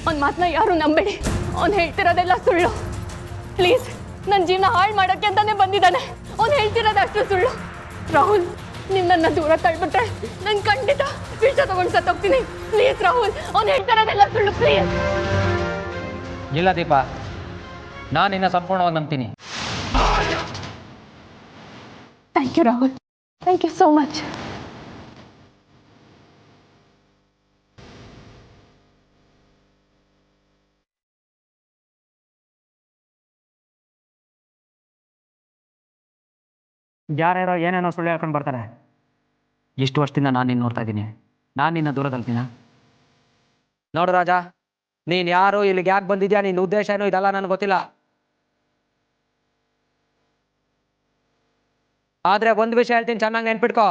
ಅವ್ನ ಮಾತನ್ನ ಯಾರು ನಂಬೇಡಿ. ಅವ್ನು ಹೇಳ್ತಿರೋದೆಲ್ಲ ಸುಳ್ಳು. ಪ್ಲೀಸ್, ನನ್ನ ಜೀವನ ಹಾಳು ಮಾಡೋಕ್ಕೆ ಅಂತಾನೆ ಬಂದಿದ್ದಾನೆ. ಅವ್ನು ಹೇಳ್ತಿರೋದು ಅಷ್ಟು ಸುಳ್ಳು. ರಾಹುಲ್, ನಿನ್ನ ದೂರ ತಳ್ಬಿಟ್ರೆ ನಾನು ಖಂಡಿತ ವಿಷ ತಗೊಂಡು ಸತ್ತೋಗ್ತೀನಿ. ಪ್ಲೀಸ್ ರಾಹುಲ್, ಅವ್ನು ಹೇಳ್ತಿರೋದೆಲ್ಲ ಸುಳ್ಳು. ಪ್ಲೀಸ್. ಇಲ್ಲ ದೀಪ, ನಾನು ನಿನ್ನ ಸಂಪೂರ್ಣವಾಗಿ ನಂಬ್ತೀನಿ. Thank you Rahul, thank you so much. ಯಾರ್ಯಾರೋ ಏನೇನೋ ಸುಳ್ಳು ಹೇಳ್ಕೊಂಡು ಬರ್ತಾರೆ. ಎಷ್ಟು ವರ್ಷದಿಂದ ನಾನು ನಿನ್ನ ನೋಡ್ತಾ ಇದ್ದೀನಿ. ನಾನು ನಿನ್ನ ದೂರ ತಲ್ತೀನ? ನೋಡು ರಾಜ, ನೀನು ಯಾರು, ಇಲ್ಲಿಗೆ ಯಾಕೆ ಬಂದಿದ್ಯಾ, ನಿನ್ನ ಉದ್ದೇಶ ಏನೋ ಇದೆಲ್ಲ ನನಗೆ ಗೊತ್ತಿಲ್ಲ. ಆದರೆ ಒಂದು ವಿಷಯ ಹೇಳ್ತೀನಿ, ಚೆನ್ನಾಗಿ ನೆನ್ಪಿಟ್ಕೋ.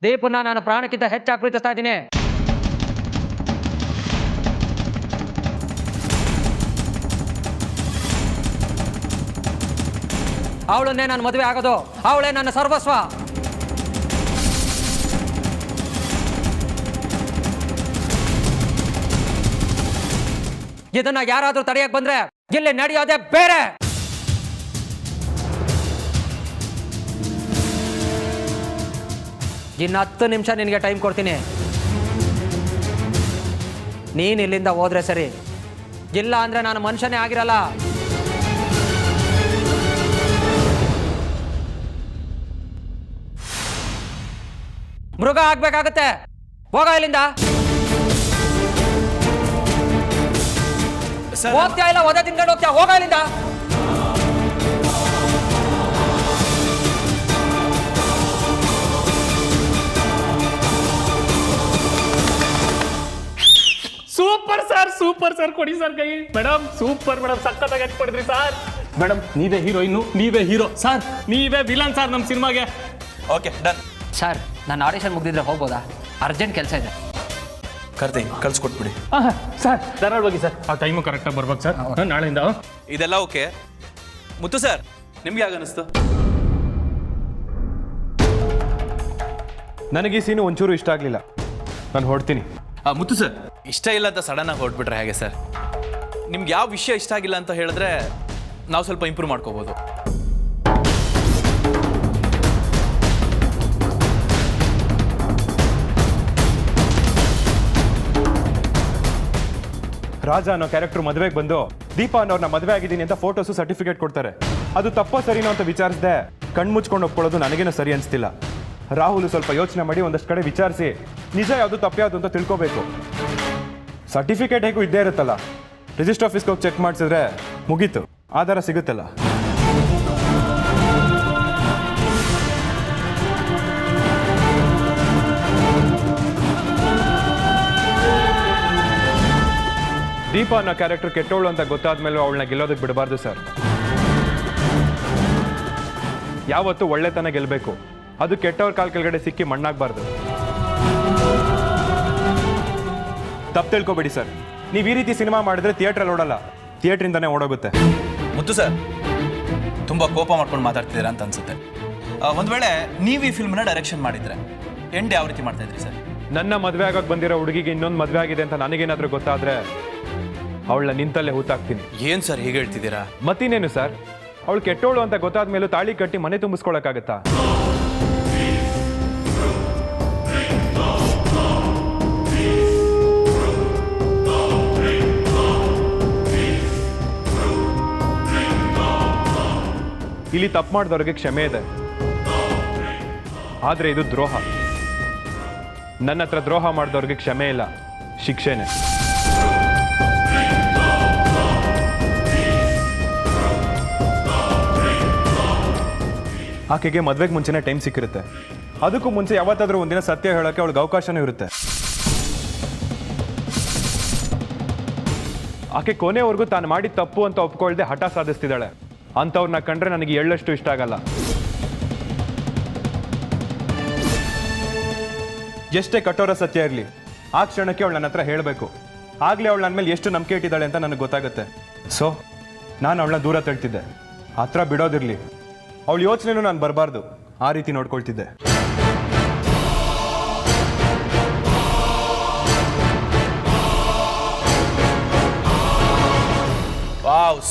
ದೀಪನ್ನ ನಾನು ಪ್ರಾಣಕ್ಕಿಂತ ಹೆಚ್ಚಾಗಿ ಪ್ರೀತಿಸ್ತಾ ಇದ್ದೀನಿ. ಅವಳನ್ನೇ ನಾನು ಮದುವೆ ಆಗೋದು. ಅವಳೇ ನನ್ನ ಸರ್ವಸ್ವ. ಇದನ್ನ ಯಾರಾದ್ರೂ ತಡೆಯಕ್ ಬಂದ್ರೆ ಇಲ್ಲಿ ನಡೆಯೋದೇ ಬೇರೆ. ಇನ್ನು 10 ನಿಮಿಷ ನಿನಗೆ ಟೈಮ್ ಕೊಡ್ತೀನಿ. ನೀನು ಇಲ್ಲಿಂದ ಹೋದ್ರೆ ಸರಿ, ಇಲ್ಲ ಅಂದ್ರೆ ನಾನು ಮನುಷ್ಯನೇ ಆಗಿರಲ್ಲ. ಮೃಗ ಆಗ್ಬೇಕಾಗತ್ತೆ. ಹೋಗ ಇಲ್ಲಿಂದ. ಹೋಗ್ತಾ ಇಲ್ಲ, ಒದೆ ತಿನ್ಕೊಂಡು ಹೋಗ್ತಾ. ಹೋಗ ಇಲ್ಲಿಂದ. Super sir, super sir. ಕೊಡಿ ಸರ್ ಕೈ. ಮೇಡಮ್ ಸೂಪರ್ ಮೇಡಮ್, ಸಖತ್ತಾಗಿ ಆಕ್ಟ್ ಮಾಡಿದ್ರಿ ಸರ್. ಮೇಡಮ್ ನೀವೇ ಹೀರೋಯಿನ್ನು, ನೀವೇ ಹೀರೋ ಸರ್, ನೀವೇ ವಿಲನ್ ಸರ್ ನಮ್ಮ ಸಿನಿಮಾಗೆ. Okay done sir. ನಾನು ಆಡಿಷನ್ ಮುಗಿದಿದ್ರೆ ಹೋಗ್ಬೋದಾ? ಅರ್ಜೆಂಟ್ ಕೆಲಸ ಇದೆ. ಕರ್ತೀನಿ, ಕಳ್ಸಿಕೊಟ್ಬಿಡಿ. ಸರ್ ಧಾರಾಳವಾಗಿ ಸರ್, ಆ ಟೈಮು ಕರೆಕ್ಟಾಗಿ ಬರ್ಬೇಕು ಸರ್. ನಾಳೆಯಿಂದ ಇದೆಲ್ಲ ಓಕೆ. ಮುತ್ತು ಸರ್, ನಿಮ್ಗೆ ಯಾಕೆ ಅನಿಸ್ತು? ನನಗೆ ಈ ಸೀನು ಒಂಚೂರು ಇಷ್ಟ ಆಗಲಿಲ್ಲ. ನಾನು ಹೊಡ್ತೀನಿ. ಮುತ್ತು ಸರ್, ಇಷ್ಟ ಇಲ್ಲ ಅಂತ ಸಡನ್ ಆಗಿ ಹೊರಟ್ಬಿಟ್ರೆ ಹೇಗೆ ಸರ್? ನಿಮ್ಗೆ ಯಾವ ವಿಷಯ ಇಷ್ಟ ಆಗಿಲ್ಲ ಅಂತ ಹೇಳಿದ್ರೆ ನಾವು ಸ್ವಲ್ಪ ಇಂಪ್ರೂವ್ ಮಾಡ್ಕೋಬೋದು. ರಾಜ ಅನ್ನೋ ಕ್ಯಾರೆಕ್ಟರ್ ಮದುವೆಗೆ ಬಂದು ದೀಪಾ ಅನ್ನೋರ್ನ ಮದುವೆ ಆಗಿದ್ದೀನಿ ಅಂತ ಫೋಟೋಸು ಸರ್ಟಿಫಿಕೇಟ್ ಕೊಡ್ತಾರೆ. ಅದು ತಪ್ಪೋ ಸರಿನೋ ಅಂತ ವಿಚಾರಿಸದೆ ಕಣ್ಮುಚ್ಕೊಂಡು ಒಪ್ಕೊಳ್ಳೋದು ನನಗೇನೋ ಸರಿ ಅನಿಸ್ತಿಲ್ಲ. ರಾಹುಲ್ ಸ್ವಲ್ಪ ಯೋಚನೆ ಮಾಡಿ ಒಂದಷ್ಟು ಕಡೆ ವಿಚಾರಿಸಿ ನಿಜ ಯಾವುದು ತಪ್ಪು ಯಾವುದು ಅಂತ ತಿಳ್ಕೋಬೇಕು. ಸರ್ಟಿಫಿಕೇಟ್ ಹೇಗೂ ಇದ್ದೇ ಇರುತ್ತಲ್ಲ, ರಿಜಿಸ್ಟರ್ ಆಫೀಸ್ಗೆ ಹೋಗಿ ಚೆಕ್ ಮಾಡಿಸಿದ್ರೆ ಮುಗೀತು, ಆಧಾರ ಸಿಗುತ್ತಲ್ಲ. ದೀಪಾ ಅನ್ನೋ ಕ್ಯಾರೆಕ್ಟರ್ ಕೆಟ್ಟವಳು ಅಂತ ಗೊತ್ತಾದ ಮೇಲೆ ಅವಳನ್ನ ಗೆಲ್ಲೋದಕ್ಕೆ ಬಿಡಬಾರ್ದು ಸರ್. ಯಾವತ್ತೂ ಒಳ್ಳೆತನ ಗೆಲ್ಲಬೇಕು, ಅದು ಕೆಟ್ಟವ್ರ ಕಾಲ್ ಕೆಳಗಡೆ ಸಿಕ್ಕಿ ಮಣ್ಣಾಗಬಾರ್ದು. ತಪ್ಪು ತಿಳ್ಕೊಬೇಡಿ ಸರ್, ನೀವು ಈ ರೀತಿ ಸಿನಿಮಾ ಮಾಡಿದ್ರೆ ಥಿಯೇಟ್ರಲ್ಲಿ ಓಡಲ್ಲ, ಥಿಯೇಟ್ರಿಂದಾನೇ ಓಡೋಗುತ್ತೆ. ಮುತ್ತು ಸರ್, ತುಂಬ ಕೋಪ ಮಾಡ್ಕೊಂಡು ಮಾತಾಡ್ತಿದ್ದೀರಾ ಅಂತ ಅನ್ಸುತ್ತೆ. ಒಂದು ವೇಳೆ ನೀವು ಈ ಫಿಲ್ಮ್ನ ಡೈರೆಕ್ಷನ್ ಮಾಡಿದ್ರೆ ಎಂಡ್ ಯಾವ ರೀತಿ ಮಾಡ್ತಾ ಇದ್ರಿ ಸರ್? ನನ್ನ ಮದುವೆ ಆಗೋಕೆ ಬಂದಿರೋ ಹುಡುಗಿಗೆ ಇನ್ನೊಂದು ಮದುವೆ ಆಗಿದೆ ಅಂತ ನನಗೇನಾದರೂ ಗೊತ್ತಾದ್ರೆ ಅವಳನ್ನ ನಿಂತಲ್ಲೇ ಹೂತಾಕ್ತೀನಿ. ಏನು ಸರ್ ಹೀಗೆ ಹೇಳ್ತಿದ್ದೀರಾ? ಮತ್ತಿನ್ನೇನು ಸರ್, ಅವಳು ಕೆಟ್ಟವಳು ಅಂತ ಗೊತ್ತಾದ ಮೇಲೂ ತಾಳಿ ಕಟ್ಟಿ ಮನೆ ತುಂಬಿಸ್ಕೊಳಕ್ಕಾಗತ್ತಾ? ಇಲ್ಲಿ ತಪ್ಪು ಮಾಡಿದವ್ರಿಗೆ ಕ್ಷಮೆ ಇದೆ, ಆದರೆ ಇದು ದ್ರೋಹ. ನನ್ನ ಹತ್ರ ದ್ರೋಹ ಮಾಡಿದವ್ರಿಗೆ ಕ್ಷಮೆ ಇಲ್ಲ, ಶಿಕ್ಷೆನೆ. ಆಕೆಗೆ ಮದುವೆಗೆ ಮುಂಚೆನೇ ಟೈಮ್ ಸಿಕ್ಕಿರುತ್ತೆ. ಅದಕ್ಕೂ ಮುಂಚೆ ಯಾವತ್ತಾದ್ರೂ ಒಂದಿನ ಸತ್ಯ ಹೇಳೋಕ್ಕೆ ಅವಳಿಗೆ ಅವಕಾಶನೂ ಇರುತ್ತೆ. ಆಕೆ ಕೊನೆವರೆಗೂ ತಾನು ಮಾಡಿದ ತಪ್ಪು ಅಂತ ಒಪ್ಕೊಳ್ದೆ ಹಠ ಸಾಧಿಸ್ತಿದ್ದಾಳೆ. ಅಂಥವ್ರನ್ನ ಕಂಡ್ರೆ ನನಗೆ ಎಳ್ಳಷ್ಟು ಇಷ್ಟ ಆಗಲ್ಲ. ಎಷ್ಟೇ ಕಠೋರ ಸತ್ಯ ಇರಲಿ, ಆ ಕ್ಷಣಕ್ಕೆ ಅವಳು ನನ್ನ ಹತ್ರ ಹೇಳಬೇಕು. ಆಗಲೇ ಅವಳು ನನ್ನ ಮೇಲೆ ಎಷ್ಟು ನಂಬಿಕೆ ಇಟ್ಟಿದ್ದಾಳೆ ಅಂತ ನನಗೆ ಗೊತ್ತಾಗುತ್ತೆ. ಸೊ ನಾನು ಅವಳನ್ನ ದೂರ ತಳ್ತಿದ್ದೆ, ಹತ್ರ ಬಿಡೋದಿರಲಿ. ಅವಳ ಯೋಚನೆನೂ ನಾನು ಬರಬಾರ್ದು, ಆ ರೀತಿ ನೋಡ್ಕೊಳ್ತಿದ್ದೆ.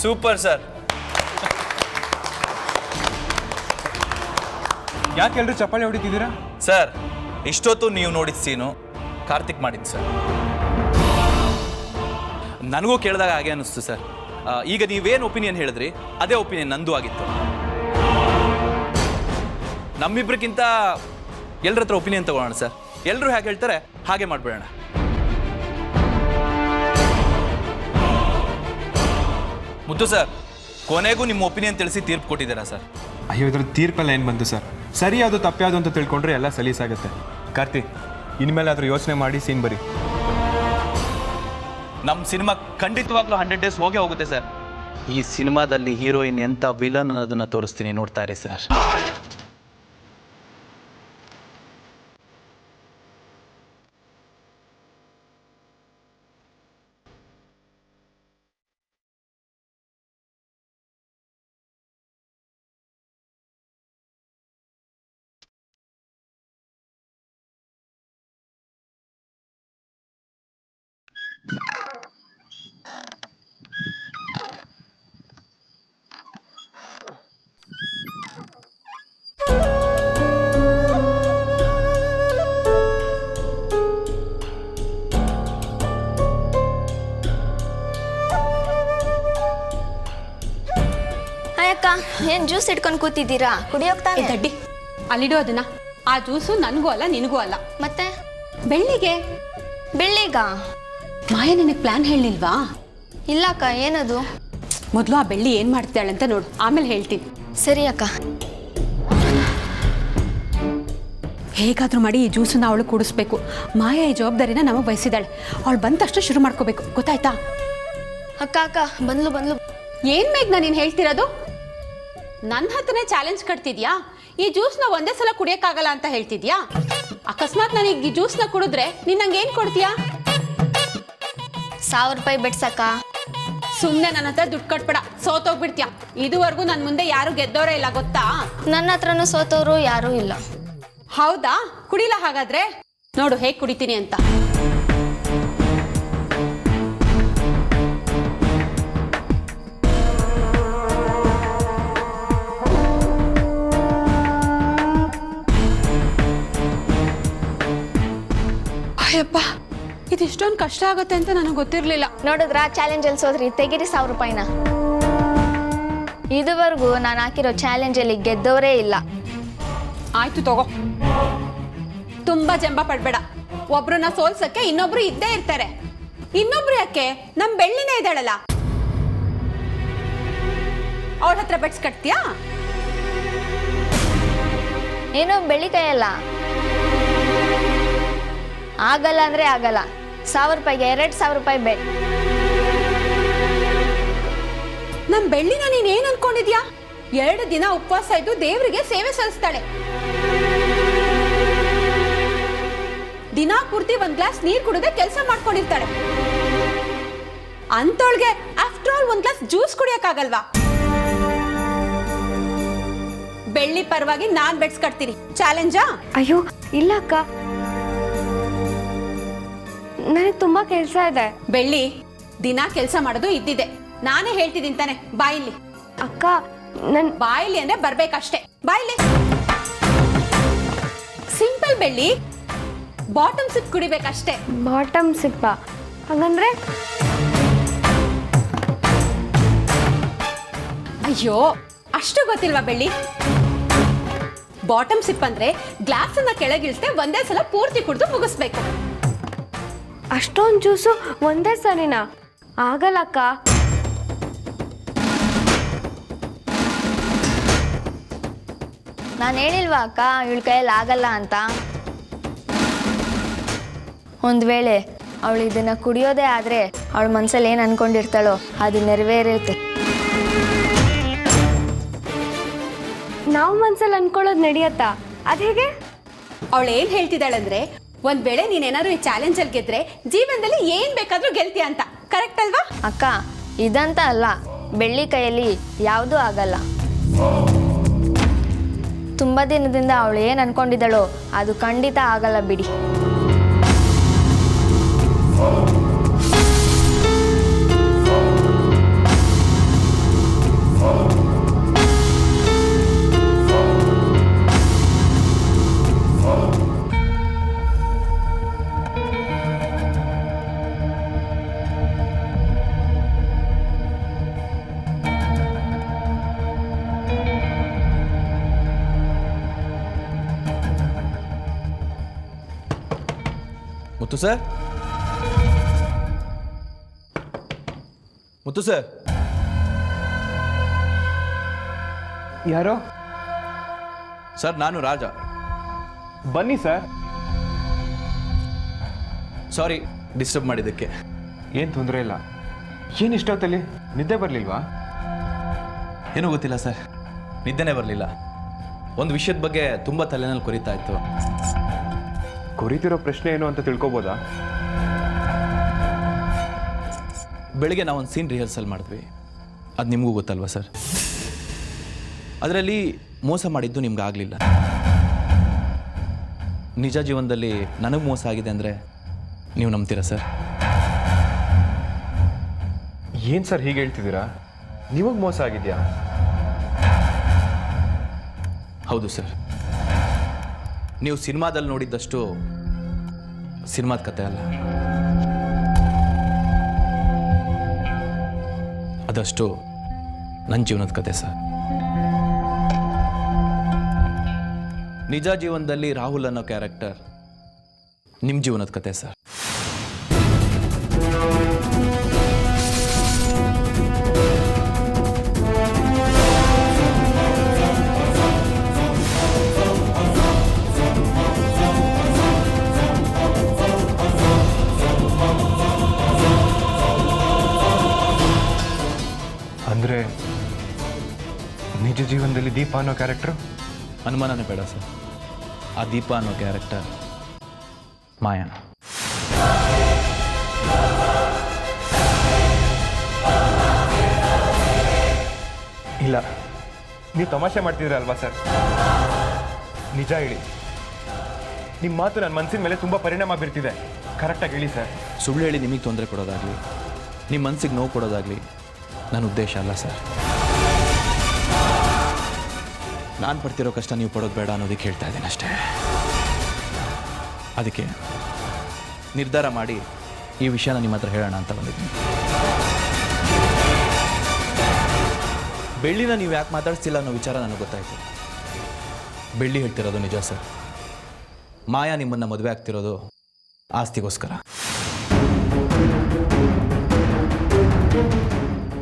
Super sir. ಯಾಕೆ ಎಲ್ಲರೂ ಚಪ್ಪಾಳೆ ಹೊಡಿತಿದ್ದೀರಾ? ಸರ್, ಇಷ್ಟೊತ್ತು ನೀವು ನೋಡಿದ ಸೀನು ಕಾರ್ತಿಕ್ ಮಾಡಿದ್ದು ಸರ್. ನನಗೂ ಕೇಳಿದಾಗ ಹಾಗೆ ಅನ್ನಿಸ್ತು ಸರ್. ಈಗ ನೀವೇನು ಒಪಿನಿಯನ್ ಹೇಳಿದ್ರಿ ಅದೇ ಒಪಿನಿಯನ್ ನಂದು ಆಗಿತ್ತು. ನಮ್ಮಿಬ್ರಿಗಿಂತ ಎಲ್ಲರ ಹತ್ರ ಒಪಿನಿಯನ್ ತಗೊಳ್ಳೋಣ ಸರ್. ಎಲ್ಲರೂ ಹೇಗೆ ಹೇಳ್ತಾರೆ ಹಾಗೆ ಮಾಡಿಬಿಡೋಣ. ಮುದ್ದು ಸರ್, ಕೊನೆಗೂ ನಿಮ್ಮ ಒಪಿನಿಯನ್ ತಿಳಿಸಿ ತೀರ್ಪು ಕೊಟ್ಟಿದ್ದೀರಾ ಸರ್. ಅಯ್ಯೋ, ಇದ್ರ ತೀರ್ಪೆಲ್ಲ ಏನು ಬಂತು ಸರ್? ಸರಿ ಅದು ತಪ್ಪ್ಯಾದು ಅಂತ ತಿಳ್ಕೊಂಡ್ರೆ ಎಲ್ಲ ಸಲೀಸಾಗುತ್ತೆ. ಕಾರ್ತಿ, ಇನ್ಮೇಲೆ ಆದ್ರೂ ಯೋಚನೆ ಮಾಡಿ ಸೀನ್ ಬರಿ. ನಮ್ಮ ಸಿನಿಮಾ ಖಂಡಿತವಾಗ್ಲೂ 100 ಡೇಸ್ ಹೋಗೇ ಹೋಗುತ್ತೆ ಸರ್. ಈ ಸಿನಿಮಾದಲ್ಲಿ ಹೀರೋಯಿನ್ ಎಂಥ ವಿಲನ್ ಅನ್ನೋದನ್ನ ತೋರಿಸ್ತೀನಿ, ನೋಡ್ತಾ ಇರಿ ಸರ್. ಅಕ್ಕ, ಏನ್ ಜ್ಯೂಸ್ ಇಟ್ಕೊಂಡು ಕೂತಿದ್ದೀರಾ? ಕುಡಿಯೋಗ್ತಾನೆ ದಡ್ಡಿ ಅಲ್ಲಿಡೋ ಅದನ್ನ. ಆ ಜ್ಯೂಸು ನನಗೂ ಅಲ್ಲ ನಿನಗೂ ಅಲ್ಲ. ಮತ್ತೆ ಬೆಳ್ಳಿಗೆ ಬೆಳ್ಳಿಗ ಮಾಯ ನಿನಗೆ ಪ್ಲಾನ್ ಹೇಳಿಲ್ವಾ? ಇಲ್ಲ ಅಕ್ಕ, ಏನದು? ಮೊದಲು ಆ ಬೆಳ್ಳಿ ಏನು ಮಾಡ್ತಾಳೆ ಅಂತ ನೋಡು, ಆಮೇಲೆ ಹೇಳ್ತೀನಿ. ಸರಿ ಅಕ್ಕ. ಹೇಗಾದರೂ ಮಾಡಿ ಈ ಜ್ಯೂಸನ್ನ ಅವಳು ಕುಡಿಸ್ಬೇಕು. ಮಾಯ ಈ ಜವಾಬ್ದಾರಿನ ನಮಗೆ ವಹಿಸಿದಾಳೆ. ಅವಳು ಬಂದ ತಕ್ಷಣ ಶುರು ಮಾಡ್ಕೋಬೇಕು, ಗೊತ್ತಾಯ್ತಾ? ಅಕ್ಕ ಅಕ್ಕ ಬಂದ್ಲು ಬಂದ್ಲು. ಏನು ಮೇಘ ನೀನು ಹೇಳ್ತಿರೋದು? ನನ್ನ ಹತ್ರನೇ ಚಾಲೆಂಜ್ ಕಟ್ತಿದ್ಯಾ? ಈ ಜ್ಯೂಸ್ನ ಒಂದೇ ಸಲ ಕುಡಿಯೋಕ್ಕಾಗಲ್ಲ ಅಂತ ಹೇಳ್ತಿದ್ಯಾ? ಅಕಸ್ಮಾತ್ ನನಗೆ ಈ ಜ್ಯೂಸ್ನ ಕುಡಿದ್ರೆ ನೀನು ನಂಗೆ ಏನು ಕೊಡ್ತೀಯಾ? 1000 ರೂಪಾಯಿ ಬೆಟ್ಸಕ್ಕ. ಸುಮ್ಮನೆ ನನ್ನ ಹತ್ರ ದುಡ್ಡು ಕಟ್ಬೇಡ, ಸೋತೋಗ್ಬಿಡ್ತೀಯ. ಇದುವರೆಗೂ ನನ್ನ ಮುಂದೆ ಯಾರು ಗೆದ್ದವರೇ ಇಲ್ಲ, ಗೊತ್ತಾ? ನನ್ನ ಹತ್ರನೂ ಸೋತವರು ಯಾರೂ ಇಲ್ಲ. ಹೌದಾ? ಕುಡಿಲ್ಲ ಹಾಗಾದ್ರೆ? ನೋಡು ಹೇಗೆ ಕುಡಿತೀನಿ ಅಂತ. ಅಯ್ಯಪ್ಪ, ಇದಿಷ್ಟೊಂದು ಕಷ್ಟ ಆಗುತ್ತೆ ಅಂತ ನನಗೆ ಗೊತ್ತಿರಲಿಲ್ಲ. ನೋಡಿದ್ರ ಚಾಲೆಂಜ್ ಅಲ್ಲಿ ಸೋದ್ರಿ, ತೆಗಿರಿ 1000 ರೂಪಾಯಿನ. ಇದುವರೆಗೂ ನಾನು ಹಾಕಿರೋ ಚಾಲೆಂಜ್ ಅಲ್ಲಿ ಗೆದ್ದವರೇ ಇಲ್ಲ. ಆಯ್ತು ತಗೋ. ತುಂಬಾ ಜಂಬ ಪಡ್ಬೇಡ. ಒಬ್ರನ್ನ ಸೋಲ್ಸಕ್ಕೆ ಇನ್ನೊಬ್ರು ಇದ್ದೇ ಇರ್ತಾರೆ. ಇನ್ನೊಬ್ರು ಯಾಕೆ? ನಮ್ ಬೆಳ್ಳಿನೇ ಇದ್ದಾಳಲ್ಲ, ಅವಳ ಹತ್ರ ಬೆಟ್ಸ್ ಕಟ್ತೀಯಾ? ಏನೋ ಬೆಳ್ಳಿ ಕೈಯಲ್ಲ. ಆಗಲ್ಲ ಅಂದ್ರೆ ಆಗಲ್ಲ. 1000 ರೂಪಾಯಿಗೆ 2000 ರೂಪಾಯಿ ಬೆಟ್. ನಮ್ ಬೆಳ್ಳಿನ ನೀನ್ ಏನ್ ಅನ್ಕೊಂಡಿದ್ಯಾ? 2 ದಿನ ಉಪವಾಸ ಇದ್ದು ದೇವರಿಗೆ ಸೇವೆ ಸಲ್ಲಿಸ್ತಾಳೆ. ದಿನಾ ಪೂರ್ತಿ 1 ಗ್ಲಾಸ್ ನೀರ್ ಕುಡಿದೇ ಕೆಲಸ ಮಾಡ್ಕೊಂಡಿರ್ತಾಳೆ. ಅಂತೊಳ್ಗೆ ಆಫ್ಟರ್ ಆಲ್ 1 ಗ್ಲಾಸ್ ಜ್ಯೂಸ್ ಕುಡಿಯಕ್ಕಾಗಲ್ವಾ? ಬೆಳ್ಳಿ ಪರವಾಗಿ ನಾನ್ ಬೆಟ್ಸ್ ಕಟ್ತೀನಿ. ಚಾಲೆಂಜಾ? ಅಯ್ಯೋ ಇಲ್ಲ ಅಕ್ಕ, ನನಗೆ ತುಂಬಾ ಕೆಲಸ ಇದೆ. ಬೆಳ್ಳಿ, ದಿನ ಕೆಲಸ ಮಾಡೋದು ಇದ್ದಿದೆ. ನಾನೇ ಹೇಳ್ತಿದ್ದೀನಿ ತಾನೆ, ಬಾಯಿಲಿ. ಅಕ್ಕ ನನ್ ಬಾಯಿಲಿ ಅಂದ್ರೆ ಬರ್ಬೇಕಷ್ಟೇ. ಬಾಯಿಲಿ. ಸಿಂಪಲ್ ಬೆಳ್ಳಿ, ಬಾಟಮ್ ಸಿಪ್ ಕುಡಿಬೇಕಷ್ಟೇ. ಬಾಟಮ್ ಸಿಪ್ಪ ಹಾಗಂದ್ರೆ? ಅಯ್ಯೋ, ಅಷ್ಟು ಗೊತ್ತಿಲ್ವಾ ಬೆಳ್ಳಿ? ಬಾಟಮ್ ಸಿಪ್ ಅಂದ್ರೆ ಗ್ಲಾಸ್ ಅನ್ನ ಕೆಳಗಿಳಿಸದೆ ಒಂದೇ ಸಲ ಪೂರ್ತಿ ಕುಡಿದು ಮುಗಿಸ್ಬೇಕು. ಅಷ್ಟೊಂದು ಜ್ಯೂಸು ಒಂದೇ ಸರಿನಾ? ಆಗಲ್ಲ ಅಕ್ಕ. ನಾನು ಹೇಳಿಲ್ವಾ ಅಕ್ಕ ಇವಳ ಕೈಯಲ್ಲಿ ಆಗಲ್ಲ ಅಂತ? ಒಂದು ವೇಳೆ ಅವಳು ಇದನ್ನ ಕುಡಿಯೋದೇ ಆದ್ರೆ ಅವಳ ಮನಸ್ಸಲ್ಲಿ ಏನು ಅನ್ಕೊಂಡಿರ್ತಾಳೋ ಅದು ನೆರವೇರುತ್ತೆ. ನಾವು ಮನ್ಸಲ್ಲಿ ಅನ್ಕೊಳ್ಳೋದು ನಡೆಯತ್ತಾ? ಅದು ಹೇಗೆ? ಅವಳು ಏನ್ ಹೇಳ್ತಿದ್ದಾಳಂದ್ರೆ, ಒಂದ್ ವೇಳೆ ನೀನೇನಾದ್ರು ಈ ಚಾಲೆಂಜ್ ಅಲ್ಲಿ ಗೆದ್ರೆ ಜೀವನದಲ್ಲಿ ಏನ್ ಬೇಕಾದ್ರೂ ಗೆಲ್ತೀಯ ಅಂತ. ಕರೆಕ್ಟ್ ಅಲ್ವಾ? ಅಕ್ಕ, ಇದಂತ ಅಲ್ಲ, ಬೆಳ್ಳಿ ಕೈಯಲ್ಲಿ ಯಾವುದೂ ಆಗಲ್ಲ. ತುಂಬ ದಿನದಿಂದ ಅವಳು ಏನು ಅನ್ಕೊಂಡಿದ್ದಾಳೋ ಅದು ಖಂಡಿತ ಆಗಲ್ಲ ಬಿಡಿ. ಮುತ್ತು ಸರ್, ಮುತ್ತು ಸರ್. ಯಾರೋ? ಸರ್ ನಾನು ರಾಜ. ಬನ್ನಿ ಸರ್. ಸಾರಿ ಡಿಸ್ಟರ್ಬ್ ಮಾಡಿದ್ದಕ್ಕೆ. ಏನು ತೊಂದರೆ ಇಲ್ಲ. ಏನು ಇಷ್ಟೊತ್ತಲ್ಲಿ ನಿದ್ದೆ ಬರಲಿಲ್ವಾ? ಏನೂ ಗೊತ್ತಿಲ್ಲ ಸರ್, ನಿದ್ದೆನೇ ಬರಲಿಲ್ಲ. ಒಂದು ವಿಷಯದ ಬಗ್ಗೆ ತುಂಬ ತಲೆನಲ್ಲಿ ಕೊರಿತಾ ಇತ್ತು. ಕೊರಿತಿರೋ ಪ್ರಶ್ನೆ ಏನು ಅಂತ ತಿಳ್ಕೊಬೋದಾ? ಬೆಳಿಗ್ಗೆ ನಾವೊಂದು ಸೀನ್ ರಿಹರ್ಸಲ್ ಮಾಡಿದ್ವಿ, ಅದು ನಿಮಗೂ ಗೊತ್ತಲ್ವಾ ಸರ್? ಅದರಲ್ಲಿ ಮೋಸ ಮಾಡಿದ್ದು ನಿಮ್ಗೆ ಆಗಲಿಲ್ಲ. ನಿಜ ಜೀವನದಲ್ಲಿ ನನಗೆ ಮೋಸ ಆಗಿದೆ ಅಂದರೆ ನೀವು ನಂಬ್ತೀರಾ ಸರ್? ಏನು ಸರ್ ಹೀಗೆ ಹೇಳ್ತಿದ್ದೀರಾ? ನಿಮಗೆ ಮೋಸ ಆಗಿದೆಯಾ? ಹೌದು ಸರ್. ನೀವು ಸಿನಿಮಾದಲ್ಲಿ ನೋಡಿದ್ದಷ್ಟು ಸಿನಿಮಾದ ಕತೆ ಅಲ್ಲ, ಅದಷ್ಟು ನನ್ನ ಜೀವನದ ಕತೆ ಸರ್. ನಿಜ ಜೀವನದಲ್ಲಿ ರಾಹುಲ್ ಅನ್ನೋ ಕ್ಯಾರೆಕ್ಟರ್ ನಿಮ್ಮ ಜೀವನದ ಕತೆ ಸರ್. ಅಂದರೆ ನಿಜ ಜೀವನದಲ್ಲಿ ದೀಪ ಅನ್ನೋ ಕ್ಯಾರೆಕ್ಟ್ರು? ಅನುಮಾನನೇ ಬೇಡ ಸರ್, ಆ ದೀಪ ಅನ್ನೋ ಕ್ಯಾರೆಕ್ಟರ್ ಮಾಯಾ. ಇಲ್ಲ, ನೀವು ತಮಾಷೆ ಮಾಡ್ತಿದ್ದೀರಲ್ವಾ ಸರ್? ನಿಜ ಹೇಳಿ, ನಿಮ್ಮ ಮಾತು ನನ್ನ ಮನಸ್ಸಿನ ಮೇಲೆ ತುಂಬ ಪರಿಣಾಮ ಬೀರ್ತಿದೆ. ಕರೆಕ್ಟಾಗಿ ಹೇಳಿ ಸರ್. ಸುಳ್ಳು ಹೇಳಿ ನಿಮಗೆ ತೊಂದರೆ ಕೊಡೋದಾಗಲಿ, ನಿಮ್ಮ ಮನಸ್ಸಿಗೆ ನೋವು ಕೊಡೋದಾಗಲಿ ನನ್ನ ಉದ್ದೇಶ ಅಲ್ಲ ಸರ್. ನಾನು ಪಡ್ತಿರೋ ಕಷ್ಟ ನೀವು ಪಡೋದು ಬೇಡ ಅನ್ನೋದಕ್ಕೆ ಹೇಳ್ತಾ ಇದ್ದೀನಿ ಅಷ್ಟೇ. ಅದಕ್ಕೆ ನಿರ್ಧಾರ ಮಾಡಿ ಈ ವಿಷಯನ ನಿಮ್ಮ ಹತ್ರ ಹೇಳೋಣ ಅಂತ ಬಂದಿದ್ದೀನಿ. ಬೆಳ್ಳಿನ ನೀವು ಯಾಕೆ ಮಾತಾಡ್ತಿಲ್ಲ ಅನ್ನೋ ವಿಚಾರ ನನಗೆ ಗೊತ್ತಾಯಿತು. ಬೆಳ್ಳಿ ಹೇಳ್ತಿರೋದು ನಿಜ ಸರ್. ಮಾಯಾ ನಿಮ್ಮನ್ನು ಮದುವೆ ಆಗ್ತಿರೋದು ಆಸ್ತಿಗೋಸ್ಕರ.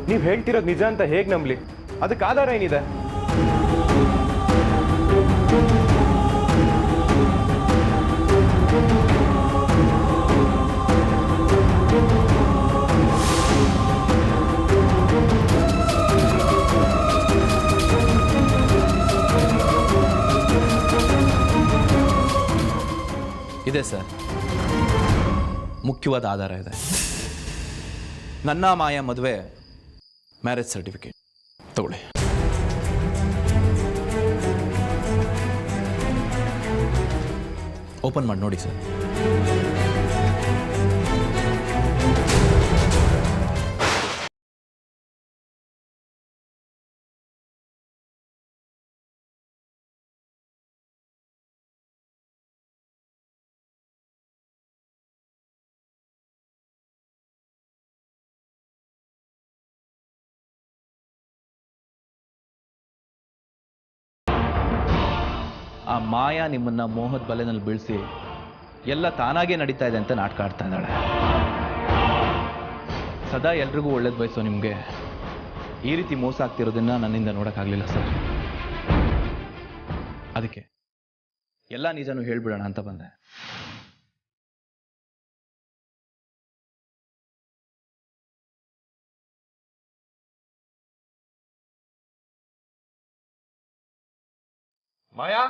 ನೀವು ಹೇಳ್ತಿರೋದು ನಿಜ ಅಂತ ಹೇಗೆ ನಂಬಲಿ? ಅದಕ್ಕೆ ಆಧಾರ ಏನಿದೆ? ಇದೆ ಸರ್, ಮುಖ್ಯವಾದ ಆಧಾರ ಇದೆ. ನನ್ನ ಮಾಯಾ ಮದುವೆ ಮ್ಯಾರೇಜ್ ಸರ್ಟಿಫಿಕೇಟ್ ತಗೊಳ್ಳಿ. ಓಪನ್ ಮಾಡಿ ನೋಡಿ ಸರ್. ಆ ಮಾಯಾ ನಿಮ್ಮನ್ನ ಮೋಹದ ಬಲೆನಲ್ಲಿ ಬೀಳಿಸಿ ಎಲ್ಲ ತಾನಾಗೇ ನಡೀತಾ ಇದೆ ಅಂತ ನಾಟಕ ಆಡ್ತಾ ಇದ್ದಾಳೆ. ಸದಾ ಎಲ್ರಿಗೂ ಒಳ್ಳೇದು ಬಯಸೋ ನಿಮಗೆ ಈ ರೀತಿ ಮೋಸ ಆಗ್ತಿರೋದನ್ನ ನನ್ನಿಂದ ನೋಡೋಕ್ಕಾಗಲಿಲ್ಲ ಸರ್. ಅದಕ್ಕೆ ಎಲ್ಲ ನಿಜನೂ ಹೇಳ್ಬಿಡೋಣ ಅಂತ ಬಂದೆ. ಮಾಯಾ,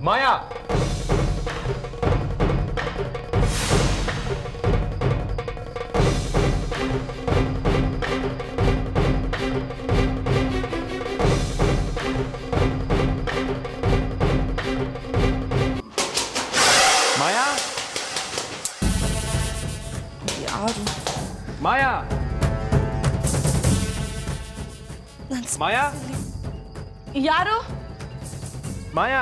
ಮಾಯಾ, ಮಾಯಾ, ಯಾರು? ಮಾಯಾ, ಮಾಯಾ, ಯಾರು? ಮಾಯಾ,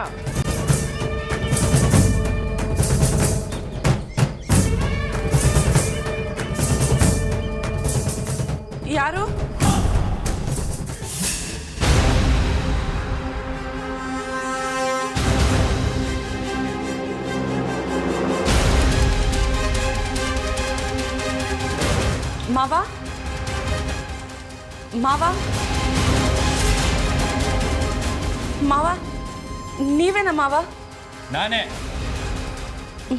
ಯಾರು? ಮಾವ ಮಾವ ಮಾವ ನೀವೇನಾ ಮಾವ? ನಾನೇ.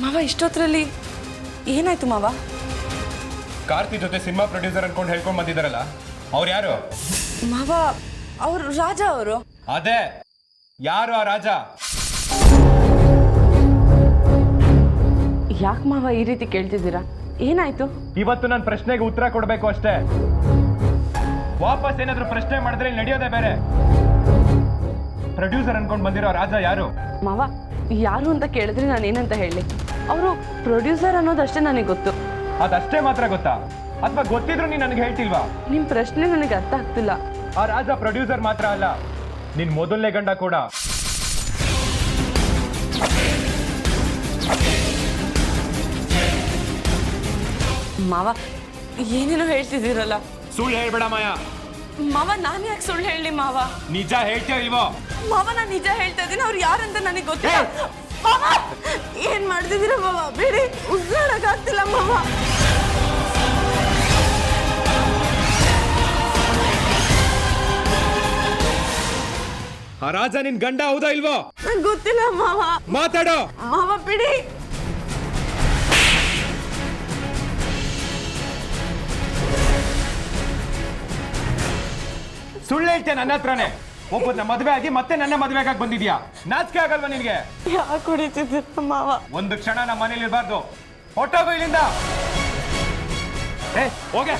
ಮಾವ ಇಷ್ಟೊತ್ತರಲ್ಲಿ ಏನಾಯ್ತು ಮಾವ? ಕಾರ್ತಿ ಜೊತೆ ಸಿನಿಮಾ ಪ್ರೊಡ್ಯೂಸರ್ ಅನ್ಕೊಂಡು ಹೇಳ್ಕೊಂಡು ಬಂದಿದ್ದಾರಲ್ಲ, ಅವ್ರು ಯಾರು? ಮಾವ ಅವರು ರಾಜ ಅವರು. ಅದೇ, ಯಾರು ಆ ರಾಜ? ಯಾಕೆ ಮಾವ ಈ ರೀತಿ ಕೇಳ್ತಿದ್ದೀರಾ? ಏನಾಯ್ತು? ಇವತ್ತು ನನ್ನ ಪ್ರಶ್ನೆಗೆ ಉತ್ತರ ಕೊಡಬೇಕು ಅಷ್ಟೇ. ವಾಪಸ್ ಏನಾದ್ರು ಪ್ರಶ್ನೆ ಮಾಡಿದ್ರೆ ಇಲ್ಲಿ ನಡೆಯೋದೇ ಬೇರೆ. ಪ್ರೊಡ್ಯೂಸರ್ ಅನ್ಕೊಂಡು ಬಂದಿರೋ ರಾಜ ಯಾರು? ಮಾವ ಯಾರು ಅಂತ ಕೇಳಿದ್ರೆ ನಾನು ಏನಂತ ಹೇಳಿ? ಅವರು ಪ್ರೊಡ್ಯೂಸರ್ ಅನ್ನೋದಷ್ಟೇ ನನಗೆ ಗೊತ್ತು. ಅದಷ್ಟೇ ಮಾತ್ರ ಗೊತ್ತಾ, ಅಥವಾ ಗೊತ್ತಿದ್ರು ನೀನು ನನಗೆ ಹೇಳ್ತಿಲ್ವಾ? ನಿಮ್ಮ ಪ್ರಶ್ನೆ ನನಗೆ ಅರ್ಥ ಆಗ್ತಿಲ್ಲ. ಆ ರಾಜ ಪ್ರೊಡ್ಯೂಸರ್ ಮಾತ್ರ ಅಲ್ಲ, ನಿನ್ ಮೊದಲನೇ ಗಂಡ ಕೂಡ. ಮಾವ ಏನೇನೋ ಹೇಳ್ತಿದ್ದೀರಲ್ಲ. ಸುಳ್ಳು ಹೇಳ್ಬೇಡ ಮಾಯಾ. ಮಾವ ನಾನು ಯಾಕೆ ಸುಳ್ಳು ಹೇಳಿ ಮಾವ? ನಿಜ ಹೇಳ್ತೀಯ ಇಲ್ವೋ? ಮಾವ ನಾನು ನಿಜ ಹೇಳ್ತಾ ಇದ್ದೀನಿ, ಅವ್ರು ಯಾರಂತ ನನಗೆ ಗೊತ್ತಿಲ್ಲ. ಮಾವ ಏನ್ ಮಾಡ್ತಿದ್ದೀರ ಮಾವ? ಬೇಡಿ, ಉಸಿರಾಡಕ್ಕಾಗ್ತಿಲ್ಲ ಮಾವ. ಆ ರಾಜ ನಿನ್ ಗಂಡ ಹೌದಾ ಇಲ್ವೋ? ನಂಗೆ ಗೊತ್ತಿಲ್ಲ ಮಾವ. ಮಾತಾಡೋ ಮಾವ ಬಿಡಿ. ಸುಳ್ಳು ಹೇಳ್ತೀಯ ನನ್ನ ಹತ್ರನೇ. ಒಬ್ಬನ ಮದುವೆ ಆಗಿ ಮತ್ತೆ ನನ್ನ ಮದುವೆಗಾಗಿ ಬಂದಿದ್ಯಾ? ನಾಚಿಕೆ ಆಗಲ್ವಾ ನಿನ್ಗೆ? ಯಾಕೆ ಹೊಡಿತಿದ್ದೀರ ಮಾವ? ಒಂದು ಕ್ಷಣ ನಮ್ಮ ಮನೇಲಿ ಇರಬಾರ್ದು. ಹೊಟ್ಟೋಗು ಇಲ್ಲಿಂದ. ಹೋಗೆ.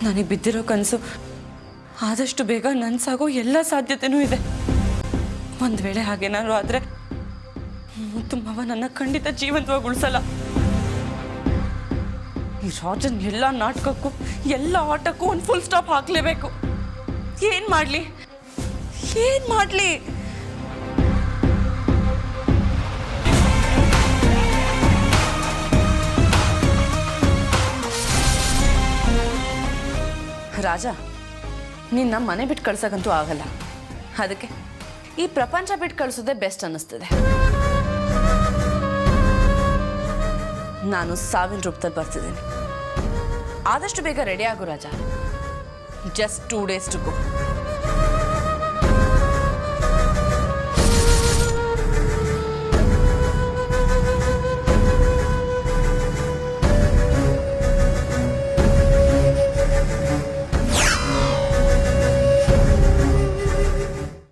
ನನಗೆ ಬಿದ್ದಿರೋ ಕನಸು ಆದಷ್ಟು ಬೇಗ ನನ್ಸಾಗೋ ಎಲ್ಲ ಸಾಧ್ಯತೆನೂ ಇದೆ. ಒಂದು ವೇಳೆ ಹಾಗೇನಾದ್ರು ಆದರೆ ಮುತ್ತು ಮಾವ ನನ್ನ ಖಂಡಿತ ಜೀವಂತವಾಗಿ ಉಳಿಸಲ್ಲ. ಈ ರಾಜನ್ ಎಲ್ಲ ನಾಟಕಕ್ಕೂ ಎಲ್ಲ ಆಟಕ್ಕೂ ಒಂದು ಫುಲ್ ಸ್ಟಾಪ್ ಹಾಕಲೇಬೇಕು. ಏನು ಮಾಡಲಿ? ರಾಜ, ನಿನ್ನ ಮನೆ ಬಿಟ್ಟು ಕಳ್ಸೋಕ್ಕಂತೂ ಆಗಲ್ಲ. ಅದಕ್ಕೆ ಈ ಪ್ರಪಂಚ ಬಿಟ್ಟು ಕಳಿಸೋದೇ ಬೆಸ್ಟ್ ಅನ್ನಿಸ್ತದೆ. ನಾನು ಸಾವಿನ ರೂಪದಲ್ಲಿ ಬರ್ತಿದ್ದೀನಿ. ಆದಷ್ಟು ಬೇಗ ರೆಡಿ ಆಗು Raja. Just 2 days to go.